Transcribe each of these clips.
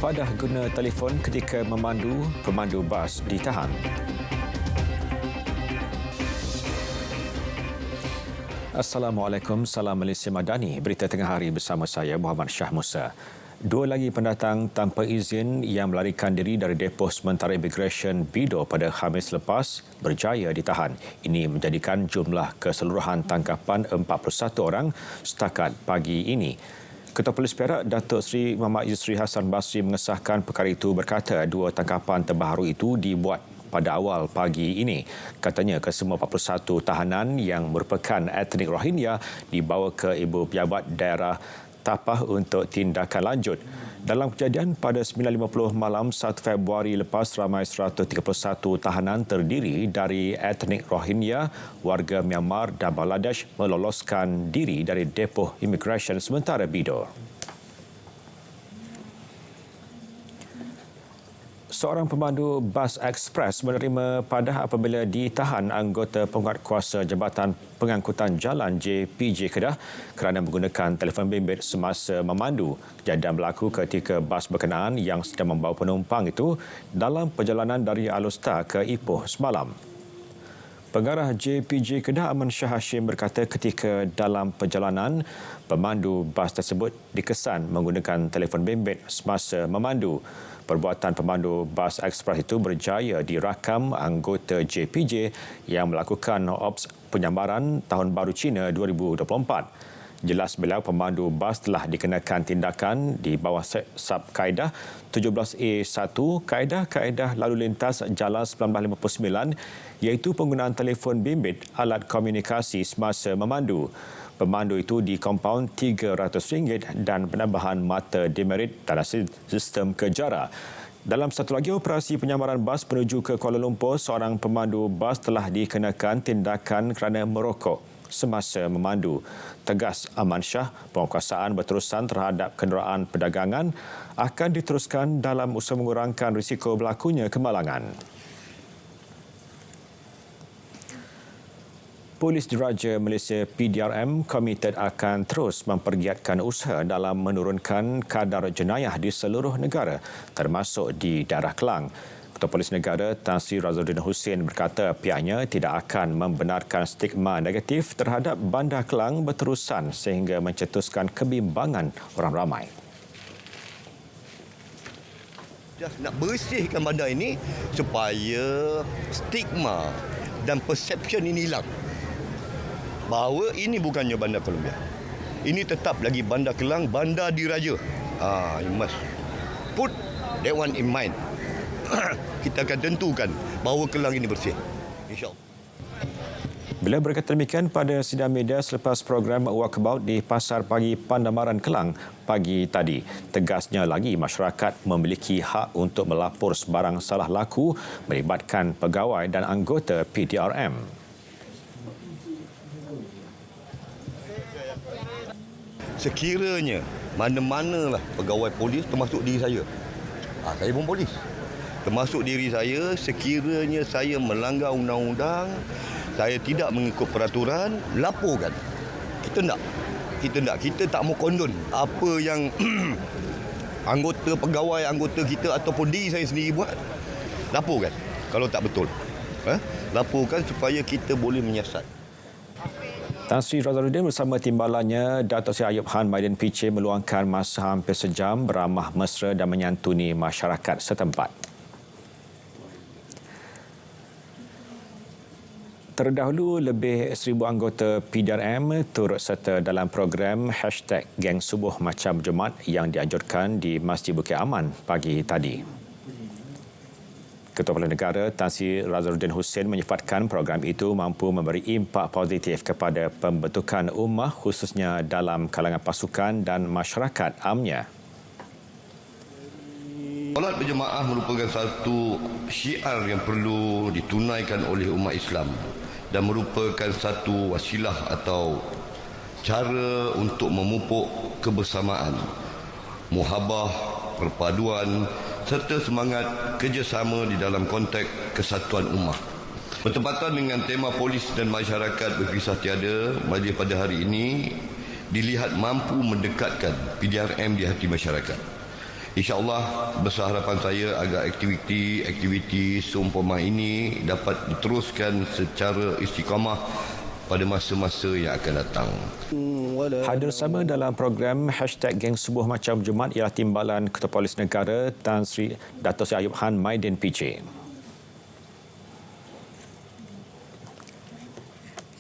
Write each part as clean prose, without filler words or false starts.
Waspadalah guna telefon ketika pemandu bas ditahan. Assalamualaikum, salam Malaysia Madani. Berita tengah hari bersama saya Muhammad Shah Musa. Dua lagi pendatang tanpa izin yang melarikan diri dari depo sementara imigresen Bido pada Khamis lepas berjaya ditahan. Ini menjadikan jumlah keseluruhan tangkapan 41 orang setakat pagi ini. Ketua Polis Perak, Datuk Seri Muhammad Yusri Hassan Basri mengesahkan perkara itu, berkata dua tangkapan terbaru itu dibuat pada awal pagi ini. Katanya kesemua 41 tahanan yang merupakan etnik Rohingya dibawa ke Ibu Pejabat Daerah Tapah untuk tindakan lanjut. Dalam kejadian pada 9.50 malam 1 Februari lepas, ramai 131 tahanan terdiri dari etnik Rohingya, warga Myanmar dan Bangladesh meloloskan diri dari depo imigresen sementara Bido. Seorang pemandu bas ekspres menerima padah apabila ditahan anggota penguatkuasa Jabatan Pengangkutan Jalan JPJ Kedah kerana menggunakan telefon bimbit semasa memandu. Kejadian berlaku ketika bas berkenaan yang sedang membawa penumpang itu dalam perjalanan dari Alor Setar ke Ipoh semalam. Pengarah JPJ Kedah Aman Shah Hashim berkata ketika dalam perjalanan, pemandu bas tersebut dikesan menggunakan telefon bimbit semasa memandu. Perbuatan pemandu bas ekspres itu berjaya dirakam anggota JPJ yang melakukan ops penyambaran Tahun Baru Cina 2024. Jelas beliau pemandu bas telah dikenakan tindakan di bawah Sub-Kaedah 17A1 Kaedah Lalu Lintas Jalan 1959 iaitu penggunaan telefon bimbit alat komunikasi semasa memandu. Pemandu itu di kompaun RM300 dan penambahan mata demerit dalam sistem kejara. Dalam satu lagi operasi penyamaran bas menuju ke Kuala Lumpur, seorang pemandu bas telah dikenakan tindakan kerana merokok semasa memandu. Tegas Aman Shah, penguasaan berterusan terhadap kenderaan perdagangan akan diteruskan dalam usaha mengurangkan risiko berlakunya kemalangan. Polis Diraja Malaysia PDRM komited akan terus mempergiatkan usaha dalam menurunkan kadar jenayah di seluruh negara, termasuk di daerah Kelang. Ketua Polis Negara Tan Sri Razarudin Husin berkata pihaknya tidak akan membenarkan stigma negatif terhadap Bandar Kelang berterusan sehingga mencetuskan kebimbangan orang ramai. Nak bersihkan bandar ini supaya stigma dan perception ini hilang. Bahawa ini bukannya Bandar Columbia. Ini tetap lagi Bandar Kelang, Bandar Diraja. You must put that one in mind. Kita akan tentukan bahawa Kelang ini bersih. InsyaAllah. Beliau berkata demikian pada sidang media selepas program Walkabout di Pasar Pagi Pandamaran Kelang pagi tadi. Tegasnya lagi masyarakat memiliki hak untuk melapor sebarang salah laku melibatkan pegawai dan anggota PDRM. Sekiranya mana-manalah pegawai polis termasuk diri saya. Saya pun polis. Termasuk diri saya, sekiranya saya melanggar undang-undang, saya tidak mengikut peraturan, laporkan. Kita tak. Kita tak mau kondon apa yang anggota pegawai, anggota kita ataupun diri saya sendiri buat. Laporkan kalau tak betul. Laporkan supaya kita boleh menyiasat. Tan Sri Razarudin bersama timbalannya Datuk Seri Ayub Han Maidin PC meluangkan masa hampir sejam beramah mesra dan menyantuni masyarakat setempat. Terdahulu, lebih 1,000 anggota PDRM turut serta dalam program #Geng Subuh Macam Jumaat yang dianjurkan di Masjid Bukit Aman pagi tadi. Ketua Kepala Negara Tan Sri Razarudin Husin menyifatkan program itu mampu memberi impak positif kepada pembentukan ummah khususnya dalam kalangan pasukan dan masyarakat amnya. Solat berjemaah merupakan satu syiar yang perlu ditunaikan oleh umat Islam dan merupakan satu wasilah atau cara untuk memupuk kebersamaan, muhabah, perpaduan serta semangat kerjasama di dalam konteks kesatuan ummah. Bertepatan dengan tema polis dan masyarakat berpisah tiada, majlis pada hari ini dilihat mampu mendekatkan PDRM di hati masyarakat. InsyaAllah besar harapan saya agar aktiviti seumpama ini dapat diteruskan secara istiqamah pada masa-masa yang akan datang. Hadir sama dalam program #Geng Subuh Macam Jumaat ialah Timbalan Ketua Polis Negara Tan Sri Dato' Sri Ayub Han Maidin PJ.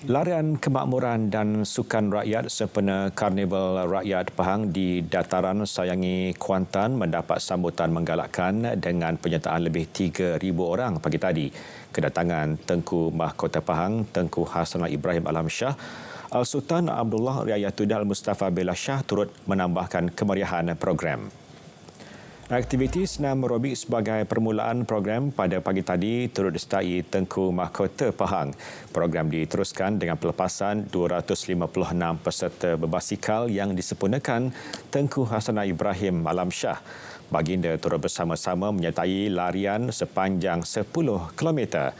Larian kemakmuran dan sukan rakyat sempena Karnival Rakyat Pahang di Dataran Sayangi Kuantan mendapat sambutan menggalakkan dengan penyertaan lebih 3,000 orang pagi tadi. Kedatangan Tengku Mahkota Pahang, Tengku Hasanah Ibrahim Alam Shah, Al-Sultan Abdullah Riayatuddin Al-Mustafa Billah Shah turut menambahkan kemeriahan program. Aktiviti senam aerobik sebagai permulaan program pada pagi tadi turut disertai Tengku Mahkota Pahang. Program diteruskan dengan pelepasan 256 peserta berbasikal yang disempurnakan Tengku Hasanah Ibrahim Alam Shah. Baginda turut bersama-sama menyertai larian sepanjang 10 km.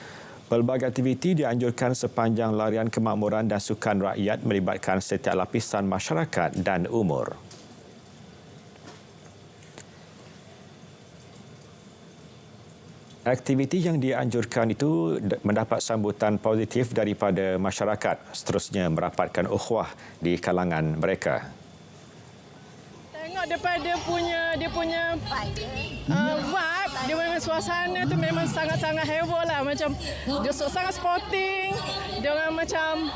Pelbagai aktiviti dianjurkan sepanjang larian kemakmuran dan sukan rakyat melibatkan setiap lapisan masyarakat dan umur. Aktiviti yang dianjurkan itu mendapat sambutan positif daripada masyarakat, seterusnya merapatkan ukhuwah di kalangan mereka. Tengok daripada dia punya vibe, dia memang suasana tu memang sangat-sangat heboh lah. Macam dia sangat sporting, dia orang macam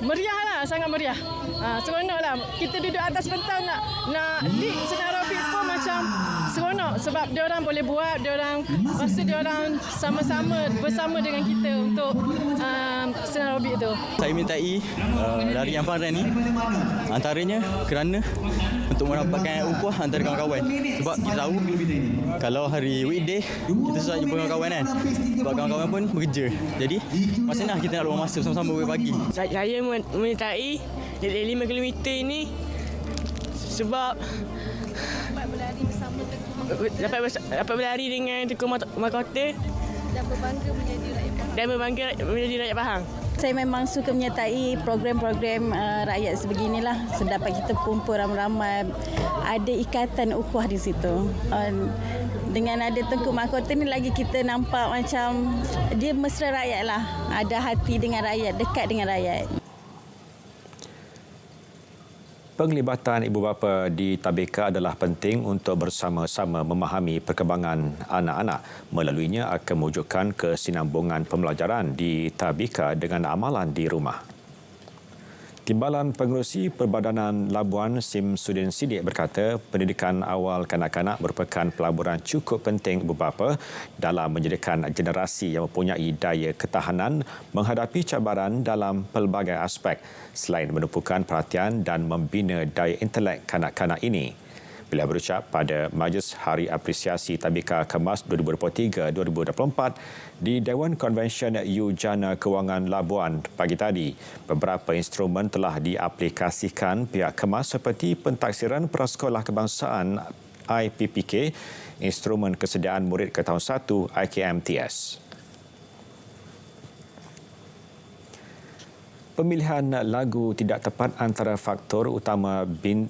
meriah lah, sangat meriah. Seronok lah. Kita duduk atas pentang nak lead senam aerobik pun macam seronok sebab dia orang boleh buat, lepas tu dia orang sama-sama bersama dengan kita untuk senam aerobik tu. Saya mintai larian fun run ni antaranya kerana untuk mendapatkan ukhuwah antara kawan-kawan. Sebab kita tahu kalau hari weekday kita susah jumpa kawan-kawan kan. Sebab kawan-kawan pun bekerja. Jadi macam mana kita nak luang masa bersama-sama pagi. Saya menyertai 5 km ini sebab dapat berlari dengan Tengku Mahkota dan berbangga menjadi rakyat Pahang. Saya memang suka menyertai program-program rakyat sebeginilah. Sedapat kita kumpul ramai-ramai, ada ikatan ukhuwah di situ. Dengan ada Tengku Mahkota ni lagi kita nampak macam dia mesra rakyat lah. Ada hati dengan rakyat, dekat dengan rakyat. Penglibatan ibu bapa di tadbika adalah penting untuk bersama-sama memahami perkembangan anak-anak. Melaluinya akan mewujudkan kesinambungan pembelajaran di tadbika dengan amalan di rumah. Timbalan Pengerusi Perbadanan Labuan Sim Sudin Sidik berkata pendidikan awal kanak-kanak merupakan pelaburan cukup penting ibu bapa dalam menjadikan generasi yang mempunyai daya ketahanan menghadapi cabaran dalam pelbagai aspek selain menumpukan perhatian dan membina daya intelek kanak-kanak ini. Beliau berucap pada Majlis Hari Apresiasi Tadbika Kemas 2023-2024 di Dewan Konvensyen Yujana Kewangan Labuan pagi tadi. Beberapa instrumen telah diaplikasikan pihak Kemas seperti pentaksiran Prasekolah Kebangsaan IPPK, instrumen kesediaan murid ke tahun 1 IKMTS. Pemilihan lagu tidak tepat antara faktor utama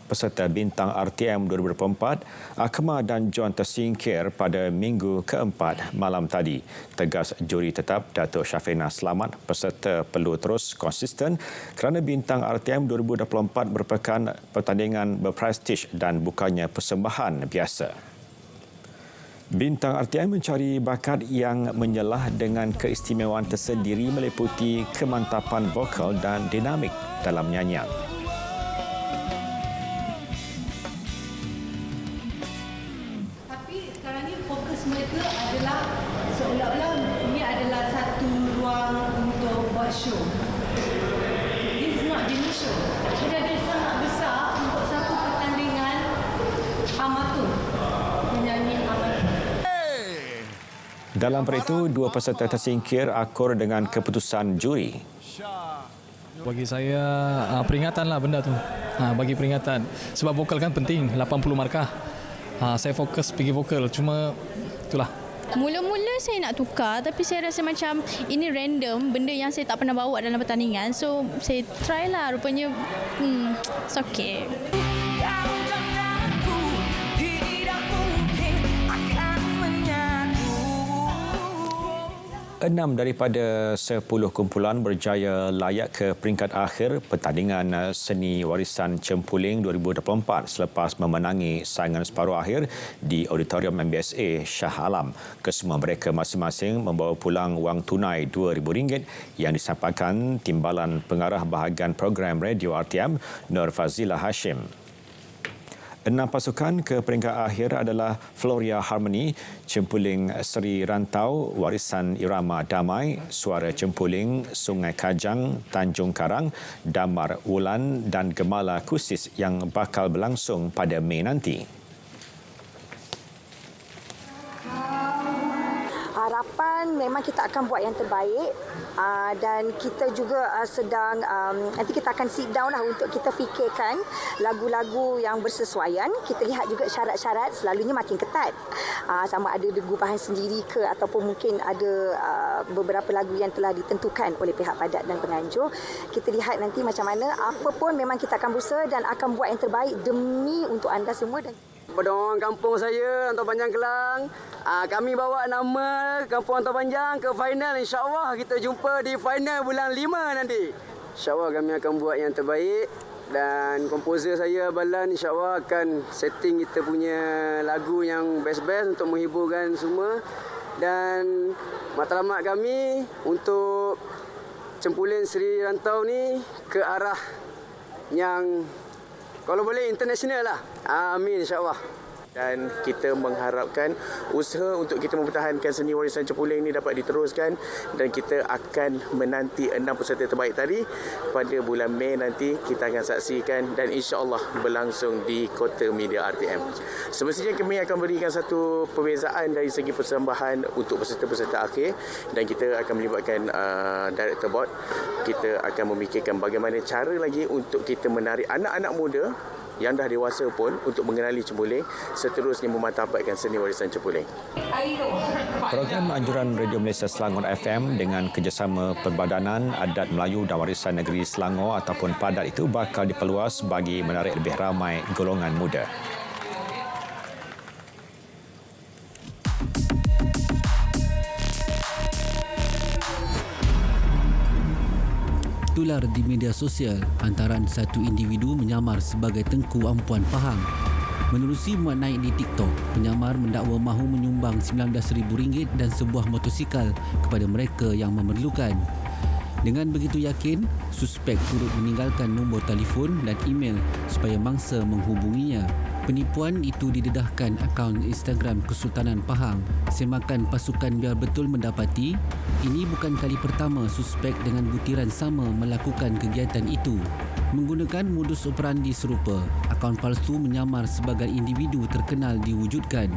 peserta bintang RTM 2024, Akmal dan John tersingkir pada minggu keempat malam tadi. Tegas juri tetap Datuk Syafina Selamat, peserta perlu terus konsisten kerana bintang RTM 2024 merupakan pertandingan berprestij dan bukannya persembahan biasa. Bintang RTM mencari bakat yang menyelah dengan keistimewaan tersendiri meliputi kemantapan vokal dan dinamik dalam nyanyian. Tapi sekarang ni fokus mereka adalah seolah-olah ini adalah satu ruang untuk buat show. This is not jenis show. Dia sangat besar untuk satu pertandingan amatur. Menyanyi amatur. Dalam perkara itu, dua peserta tersingkir akur dengan keputusan juri. Bagi saya peringatan lah benda tu. Bagi peringatan. Sebab vokal kan penting, 80 markah. Saya fokus pergi vokal, cuma itulah. Mula-mula saya nak tukar tapi saya rasa macam ini random, benda yang saya tak pernah bawa dalam pertandingan. So saya try lah, rupanya it's okay. 6 daripada 10 kumpulan berjaya layak ke peringkat akhir pertandingan seni warisan Cempuling 2024 selepas memenangi saingan separuh akhir di Auditorium MBSA Shah Alam. Kesemua mereka masing-masing membawa pulang wang tunai RM2,000 yang disampaikan Timbalan Pengarah Bahagian Program Radio RTM Nur Fazila Hashim. 6 pasukan ke peringkat akhir adalah Floria Harmony, Cempuling Seri Rantau, Warisan Irama Damai, Suara Cempuling, Sungai Kajang, Tanjung Karang, Damar Wulan dan Gemala Kusis yang bakal berlangsung pada Mei nanti. Harapan memang kita akan buat yang terbaik dan kita juga sedang nanti kita akan sit down lah untuk kita fikirkan lagu-lagu yang bersesuaian. Kita lihat juga syarat-syarat selalunya makin ketat. Sama ada gubahan sendiri ke ataupun mungkin ada beberapa lagu yang telah ditentukan oleh pihak padat dan penganjur. Kita lihat nanti macam mana. Apa pun memang kita akan berusaha dan akan buat yang terbaik demi untuk anda semua. Dan pada orang kampung saya, Antau Panjang Kelang, kami bawa nama Kampung Antau Panjang ke final. InsyaAllah kita jumpa di final bulan 5 nanti. InsyaAllah kami akan buat yang terbaik. Dan komposer saya, Balan, insyaAllah akan setting kita punya lagu yang best-best untuk menghiburkan semua. Dan matlamat kami untuk Cempuling Seri Rantau ni ke arah yang kalau boleh international lah. Amin, insyaAllah. Dan kita mengharapkan usaha untuk kita mempertahankan seni warisan Cempuling ini dapat diteruskan dan kita akan menanti 6 peserta terbaik tadi pada bulan Mei nanti kita akan saksikan dan insya-Allah berlangsung di Kota Media RTM. Semestinya kami akan berikan satu perbezaan dari segi persembahan untuk peserta-peserta akhir dan kita akan melibatkan director board. Kita akan memikirkan bagaimana cara lagi untuk kita menarik anak-anak muda yang dah dewasa pun untuk mengenali Cempuling, seterusnya memantapkan seni warisan Cempuling. Program anjuran Radio Malaysia Selangor FM dengan kerjasama Perbadanan Adat Melayu dan Warisan Negeri Selangor ataupun Padat itu bakal diperluas bagi menarik lebih ramai golongan muda. Tular di media sosial antaran satu individu menyamar sebagai Tengku Ampuan Pahang. Menerusi muat naik di TikTok, penyamar mendakwa mahu menyumbang RM19,000 dan sebuah motosikal kepada mereka yang memerlukan. Dengan begitu yakin, suspek turut meninggalkan nombor telefon dan email supaya mangsa menghubunginya. Penipuan itu didedahkan akaun Instagram Kesultanan Pahang. Semakan pasukan biar betul mendapati, ini bukan kali pertama suspek dengan butiran sama melakukan kegiatan itu. Menggunakan modus operandi serupa, akaun palsu menyamar sebagai individu terkenal diwujudkan.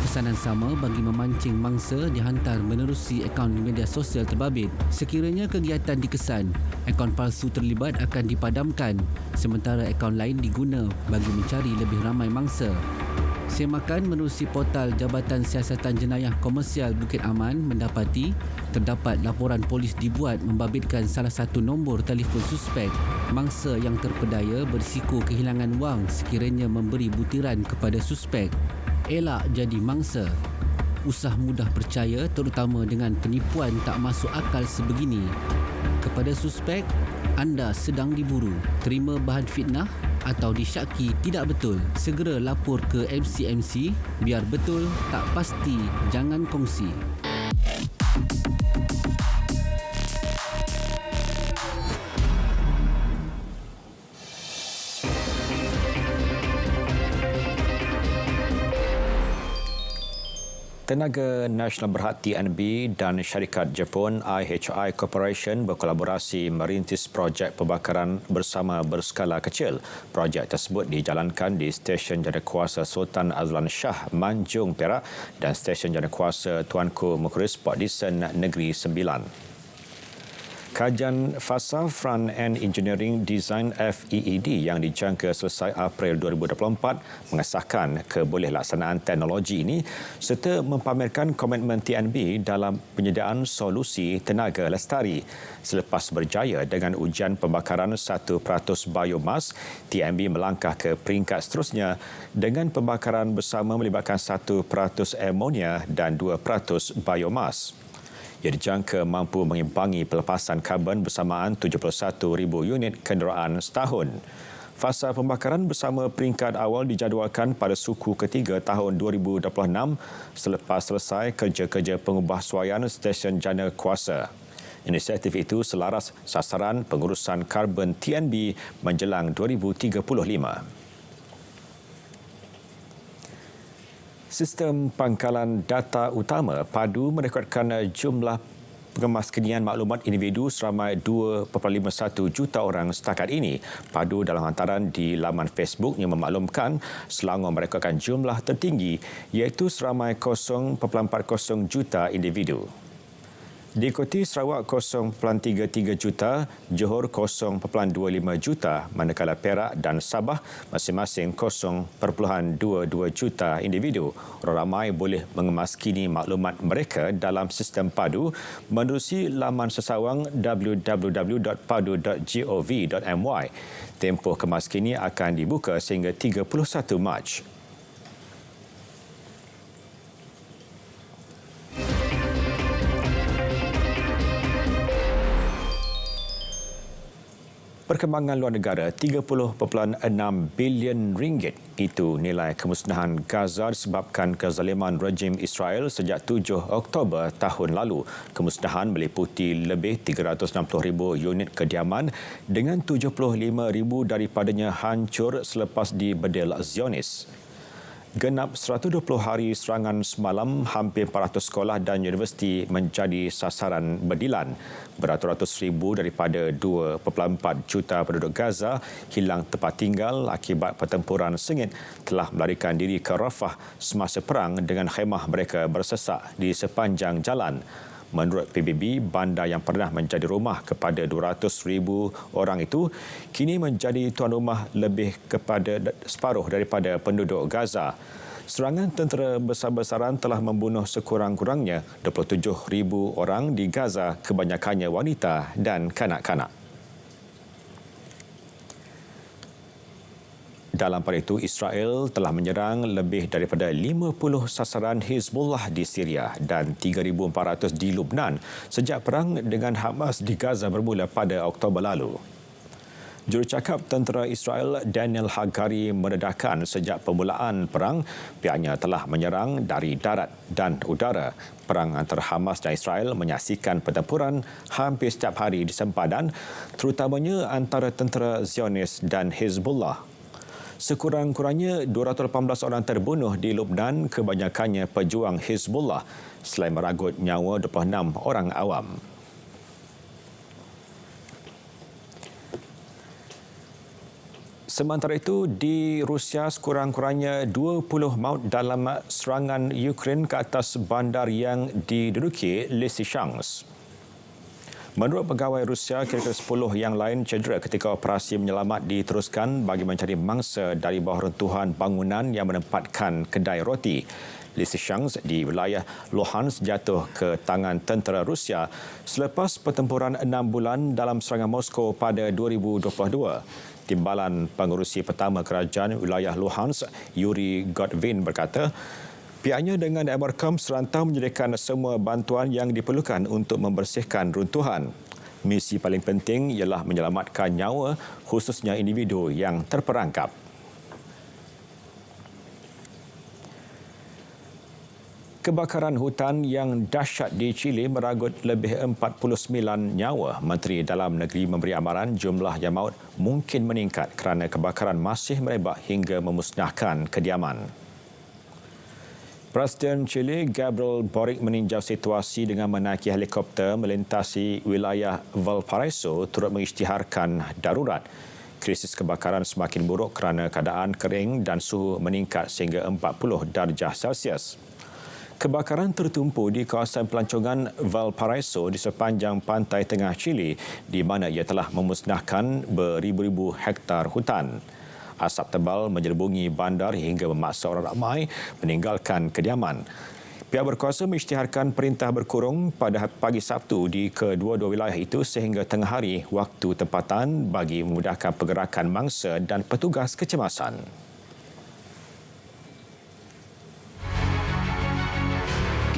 Pesanan sama bagi memancing mangsa dihantar menerusi akaun media sosial terbabit. Sekiranya kegiatan dikesan, akaun palsu terlibat akan dipadamkan sementara akaun lain diguna bagi mencari lebih ramai mangsa. Semakan menerusi portal Jabatan Siasatan Jenayah Komersial Bukit Aman mendapati terdapat laporan polis dibuat membabitkan salah satu nombor telefon suspek. Mangsa yang terpedaya berisiko kehilangan wang sekiranya memberi butiran kepada suspek. Elak jadi mangsa. Usah mudah percaya terutama dengan penipuan tak masuk akal sebegini. Kepada suspek, anda sedang diburu, terima bahan fitnah atau disyaki tidak betul, segera lapor ke MCMC. Biar betul, tak pasti, jangan kongsi. Tenaga Nasional Berhad TNB dan syarikat Jepun IHI Corporation berkolaborasi merintis projek pembakaran bersama berskala kecil. Projek tersebut dijalankan di Stesen Jadikuasa Sultan Azlan Shah, Manjung, Perak dan Stesen Jadikuasa Tuanku Mukhris Port Dickson Negeri Sembilan. Kajian Fasa Front End Engineering Design FEED yang dijangka selesai April 2024 mengesahkan kebolehkelaksanaan teknologi ini serta mempamerkan komitmen TNB dalam penyediaan solusi tenaga lestari. Selepas berjaya dengan ujian pembakaran 1% biomas, TNB melangkah ke peringkat seterusnya dengan pembakaran bersama melibatkan 1% amonia dan 2% biomas. Ia dijangka mampu mengimbangi pelepasan karbon bersamaan 71,000 unit kenderaan setahun. Fasa pembakaran bersama peringkat awal dijadualkan pada suku ketiga tahun 2026 selepas selesai kerja-kerja pengubahsuaian stesen jana kuasa. Inisiatif itu selaras sasaran pengurusan karbon TNB menjelang 2035. Sistem pangkalan data utama PADU merekodkan jumlah pengemaskinian maklumat individu seramai 2.51 juta orang setakat ini. PADU dalam hantaran di laman Facebook yang memaklumkan Selangor merekodkan jumlah tertinggi iaitu seramai 0.40 juta individu. Diikuti Sarawak 0.33 juta, Johor 0.25 juta, manakala Perak dan Sabah masing-masing 0.22 juta individu. Orang ramai boleh mengemaskini maklumat mereka dalam sistem PADU menerusi laman sesawang www.padu.gov.my. Tempoh kemaskini akan dibuka sehingga 31 Mac. Perkembangan luar negara, 30.6 bilion ringgit itu nilai kemusnahan Gaza disebabkan kezaliman rejim Israel sejak 7 Oktober tahun lalu. Kemusnahan meliputi lebih 360,000 unit kediaman dengan 75,000 daripadanya hancur selepas dibedil Zionis. Genap 120 hari serangan semalam, hampir 400 sekolah dan universiti menjadi sasaran bedilan. Beratus-ratus ribu daripada 2.4 juta penduduk Gaza hilang tempat tinggal akibat pertempuran sengit telah melarikan diri ke Rafah semasa perang dengan khemah mereka bersesak di sepanjang jalan. Menurut PBB, bandar yang pernah menjadi rumah kepada 200,000 orang itu kini menjadi tuan rumah lebih kepada separuh daripada penduduk Gaza. Serangan tentera besar-besaran telah membunuh sekurang-kurangnya 27,000 orang di Gaza, kebanyakannya wanita dan kanak-kanak. Dalam pada itu, Israel telah menyerang lebih daripada 50 sasaran Hizbullah di Syria dan 3,400 di Lubnan sejak perang dengan Hamas di Gaza bermula pada Oktober lalu. Jurucakap tentera Israel Daniel Hagari mendedahkan sejak permulaan perang, pihaknya telah menyerang dari darat dan udara. Perang antara Hamas dan Israel menyaksikan pertempuran hampir setiap hari di sempadan, terutamanya antara tentera Zionis dan Hizbullah. Sekurang-kurangnya 218 orang terbunuh di Lubnan, kebanyakannya pejuang Hizbullah, selain meragut nyawa 26 orang awam. Sementara itu, di Rusia sekurang-kurangnya 20 maut dalam serangan Ukraine ke atas bandar yang diduduki Lysychansk. Menurut pegawai Rusia, kira-kira 10 yang lain cedera ketika operasi menyelamat diteruskan bagi mencari mangsa dari bawah runtuhan bangunan yang menempatkan kedai roti. Lysychansk di wilayah Luhansk jatuh ke tangan tentera Rusia selepas pertempuran 6 bulan dalam serangan Moskow pada 2022. Timbalan pengurusi pertama kerajaan wilayah Luhansk, Yuri Godvin berkata, pihaknya dengan Amercom serantau menyediakan semua bantuan yang diperlukan untuk membersihkan runtuhan. Misi paling penting ialah menyelamatkan nyawa, khususnya individu yang terperangkap. Kebakaran hutan yang dahsyat di Chile meragut lebih 49 nyawa. Menteri Dalam Negeri memberi amaran jumlah yang maut mungkin meningkat kerana kebakaran masih merebak hingga memusnahkan kediaman. Presiden Chile Gabriel Boric meninjau situasi dengan menaiki helikopter melintasi wilayah Valparaiso turut mengisytiharkan darurat. Krisis kebakaran semakin buruk kerana keadaan kering dan suhu meningkat sehingga 40 darjah Celsius. Kebakaran tertumpu di kawasan pelancongan Valparaiso di sepanjang pantai tengah Chile di mana ia telah memusnahkan beribu-ribu hektar hutan. Asap tebal menyelubungi bandar hingga memaksa orang ramai meninggalkan kediaman. Pihak berkuasa mengisytiharkan perintah berkurung pada pagi Sabtu di kedua-dua wilayah itu sehingga tengah hari waktu tempatan bagi memudahkan pergerakan mangsa dan petugas kecemasan.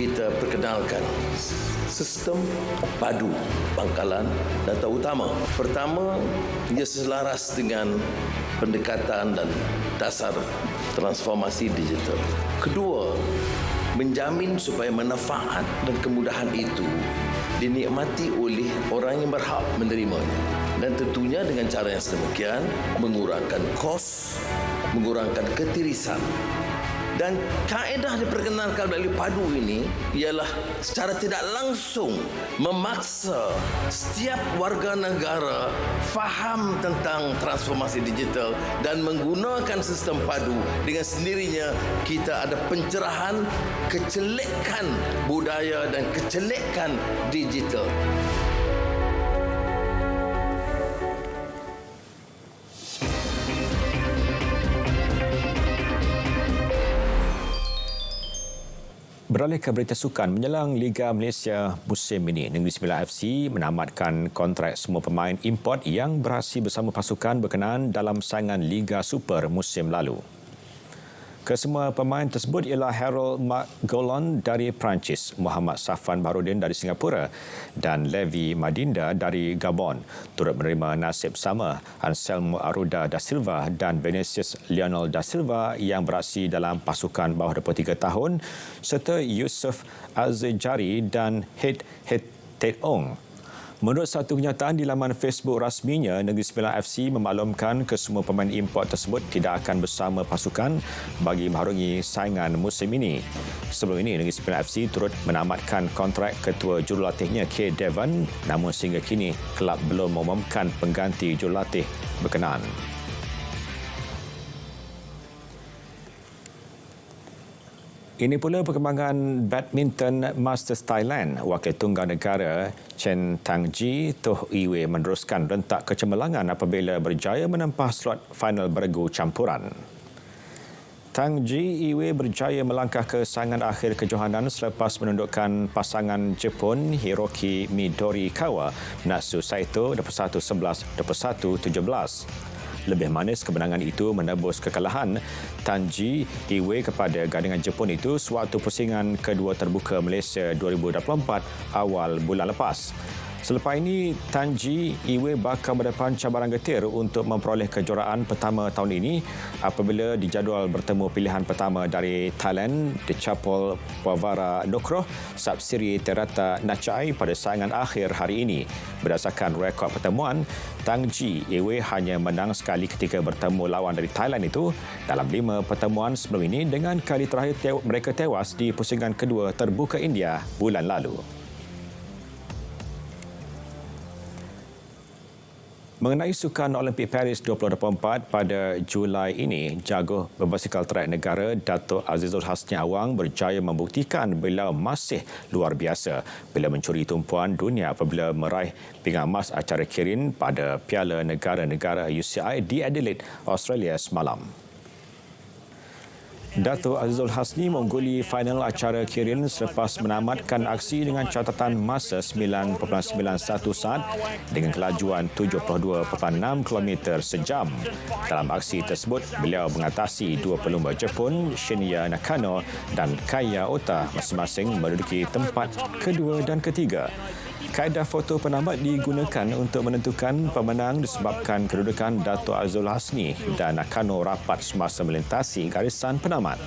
Kita perkenalkan sistem padu pangkalan data utama. Pertama, ia selaras dengan pendekatan dan dasar transformasi digital. Kedua, menjamin supaya manfaat dan kemudahan itu dinikmati oleh orang yang berhak menerimanya. Dan tentunya dengan cara yang sedemikian, mengurangkan kos, mengurangkan ketirisan. Dan kaedah diperkenalkan melalui padu ini ialah secara tidak langsung memaksa setiap warga negara faham tentang transformasi digital dan menggunakan sistem padu. Dengan sendirinya kita ada pencerahan kecelekan budaya dan kecelekan digital. Beralih ke berita sukan, menjelang Liga Malaysia musim ini, Negeri Sembilan FC menamatkan kontrak semua pemain import yang beraksi bersama pasukan berkenaan dalam saingan Liga Super musim lalu. Kesemua pemain tersebut ialah Harold Margolon dari Perancis, Muhammad Safwan Baharudin dari Singapura dan Levi Madinda dari Gabon. Turut menerima nasib sama Anselmo Arruda da Silva dan Vinicius Leonel da Silva yang beraksi dalam pasukan bawah 23 tahun serta Yusof Azjari dan Het Teong. Menurut satu kenyataan di laman Facebook rasminya, Negeri Sembilan FC memaklumkan kesemua pemain import tersebut tidak akan bersama pasukan bagi mengharungi saingan musim ini. Sebelum ini, Negeri Sembilan FC turut menamatkan kontrak ketua jurulatihnya K. Devon, namun sehingga kini kelab belum mengumumkan pengganti jurulatih berkenaan. Ini pula perkembangan badminton Masters Thailand. Wakil tunggal negara Chen Tangji Toh Iwe meneruskan rentak kecemerlangan apabila berjaya menempah slot final beregu campuran. Tangji Iwe berjaya melangkah ke saingan akhir kejohanan selepas menundukkan pasangan Jepun Hiroki Midorikawa Natsu Saito 21-11, 21-17. Lebih manis kemenangan itu menebus kekalahan Tangji Iwe kepada gandingan Jepun itu sewaktu pusingan kedua terbuka Malaysia 2024 awal bulan lepas. Selepas ini, Tangji Iwe bakal mendepan cabaran getir untuk memperoleh kejuaraan pertama tahun ini apabila dijadual bertemu pilihan pertama dari Thailand, Dechapol Pawara Nokroh, Sapsiri Terata Nachai pada saingan akhir hari ini. Berdasarkan rekod pertemuan, Tangji Iwe hanya menang sekali ketika bertemu lawan dari Thailand itu dalam 5 pertemuan sebelum ini dengan kali terakhir mereka tewas di pusingan kedua terbuka India bulan lalu. Mengenai Sukan Olimpik Paris 2024 pada Julai ini, jago berbasikal track negara Dato' Azizul Hasni Awang berjaya membuktikan beliau masih luar biasa bila mencuri tumpuan dunia apabila meraih pinggan emas acara Kirin pada Piala Negara-Negara UCI di Adelaide, Australia semalam. Dato' Azizul Hasni mengungguli final acara Kirin selepas menamatkan aksi dengan catatan masa 9.91 saat dengan kelajuan 72.6 km sejam. Dalam aksi tersebut, beliau mengatasi dua pelumba Jepun, Shinya Nakano dan Kaya Ota masing-masing menduduki tempat kedua dan ketiga. Kaedah foto penamat digunakan untuk menentukan pemenang disebabkan kedudukan Dato' Azizul Hasni dan Nakano rapat semasa melintasi garisan penamat.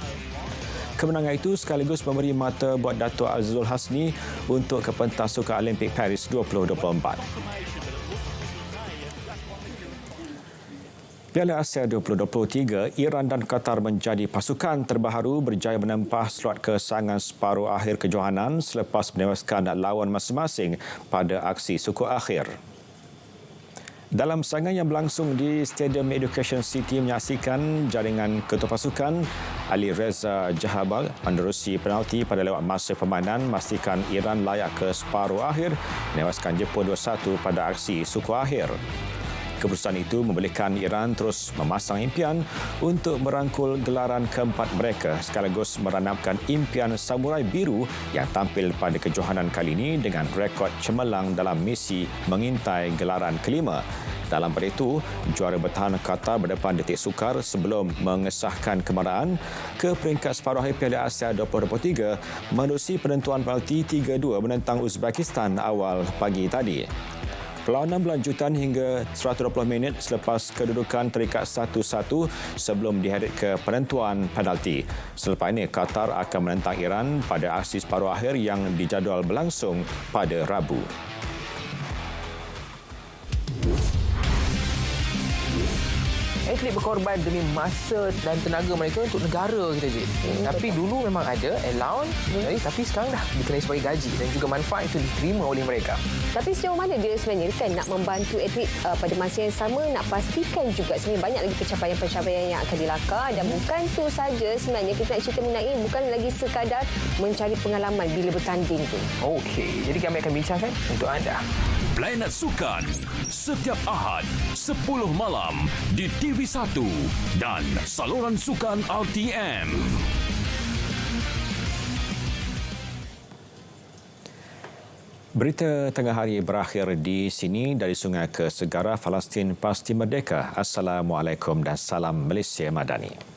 Kemenangan itu sekaligus memberi mata buat Dato' Azizul Hasni untuk ke pentas Sukan Olimpik Paris 2024. Piala Asia 2023, Iran dan Qatar menjadi pasukan terbaru berjaya menempah slot ke saingan separuh akhir kejohanan selepas menewaskan lawan masing-masing pada aksi suku akhir. Dalam saingan yang berlangsung di Stadium Education City menyaksikan jaringan ketua pasukan Ali Reza Jahabal menerusi penalti pada lewat masa permainan memastikan Iran layak ke separuh akhir menewaskan Jepun 2-1 pada aksi suku akhir. Keputusan itu membolehkan Iran terus memasang impian untuk merangkul gelaran keempat mereka sekaligus meranapkan impian Samurai Biru yang tampil pada kejohanan kali ini dengan rekod cemerlang dalam misi mengintai gelaran kelima. Dalam pada itu, juara bertahan Qatar berdepan detik sukar sebelum mengesahkan kemarahan ke peringkat separuh akhir Piala Asia 2023 menerusi penentuan penalti 3-2 menentang Uzbekistan awal pagi tadi. Perlawanan berlanjutan hingga 120 minit selepas kedudukan terikat 1-1 sebelum diheret ke penentuan penalti. Selepas ini, Qatar akan menentang Iran pada aksi separuh akhir yang dijadual berlangsung pada Rabu. Atlet berkorban demi masa dan tenaga mereka untuk negara kita, Jit. Tapi dulu memang ada allowance, tapi sekarang dah dikenai sebagai gaji dan juga manfaat itu diterima oleh mereka. Tapi sejauh mana dia sebenarnya kan nak membantu atlet pada masa yang sama, nak pastikan juga sebenarnya banyak lagi pencapaian-pencapaian yang akan dilakar dan bukan tu saja sebenarnya kita nak cerita mengenai bukan lagi sekadar mencari pengalaman bila bertanding tu. Okey, jadi kami akan bincangkan untuk anda. Planet Sukan setiap Ahad 10 malam di TV1 dan saluran sukan RTM. Berita tengah hari berakhir di sini. Dari Sungai ke Segara, Palestin pasti merdeka. Assalamualaikum dan salam Malaysia Madani.